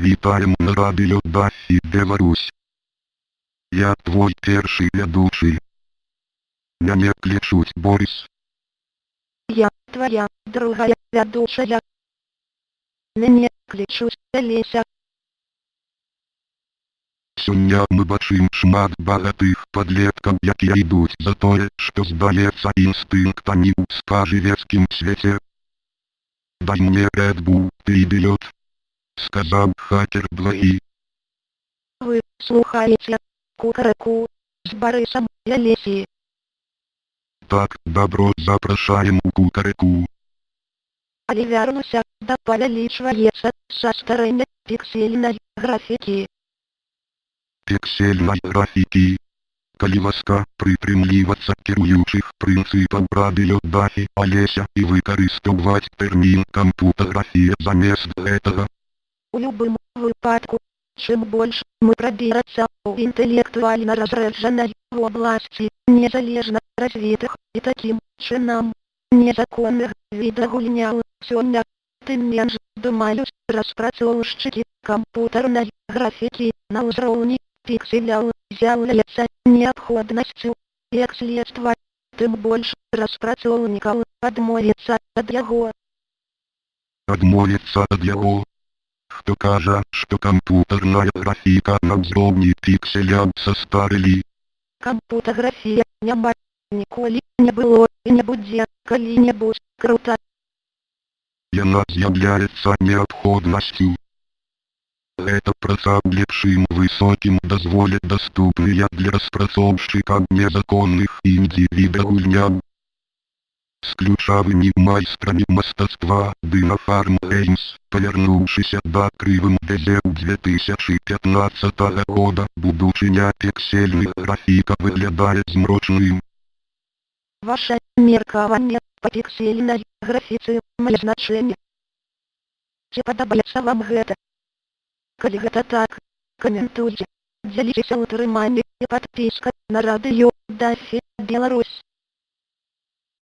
Вітаем на радыё Дафі Беларусь. Я твой першы вядучы. Мяне клічуць Борис. Я твоя другая вядучая. Мяне клічуць Алеся. Сёння мы бачым шмат багатых падлеткаў, якія ідуць за тое, што здаецца інстынктамі ў спажывецкім свеце. Дай мне Red Bull, ты білет, сказаў хакер благі. Вы слухаеце Кукарэку з Барысам і Алесіяй. Так, добро, запрашаем у Кукарэку. Але вярнуся да павялічваецца са старымі піксельнай графікі. Піксельнай графікі. Калі ласка, прытрымлівацца кіруючых прынцыпаў радыё Дафі Алеся і выкарыстоўваць тэрмін кампутаграфія замест гэтага. У любым выпадку, чым больш мы прабірацца ў інтэлектуальна разрэджанай вобласці незалежна развітых і такім чынам незаконных відагульняў сёння, тым менш, думаюць распрацоўшчыкі кампутарнай графікі на ўзроўні пікселяў з'яўляецца неабходнасцю, як следства, тым больш распрацоўнікаў адмовіцца ад яго. Адмовіцца ад яго? Хто кажа, што кампутарная графіка на ўзроўні пікселяў састарылі? Кампутаграфія няма, ніколі не было і не будзе калі-небудзь крута. Яна з'яўляецца неабходнасцю. Гэта праца ў лепшым высокім дазволе даступныя для распрацоўшчыкаў незаконных індзі-відагульняў. З ключавымі майстрамі мастацтва Dynafarm Games, павярнуўшыся да крывым дэзе ў 2015 года, будучыня піксельных графіка выглядае змрочным. Ваше меркаванне па піксельнай графіцы мае значэнне. Ці падабаецца вам гэта? Калі гэта так, каментуйце, дзяліцеся ўтрыманне і падпіска на радыё Дафі Беларусь.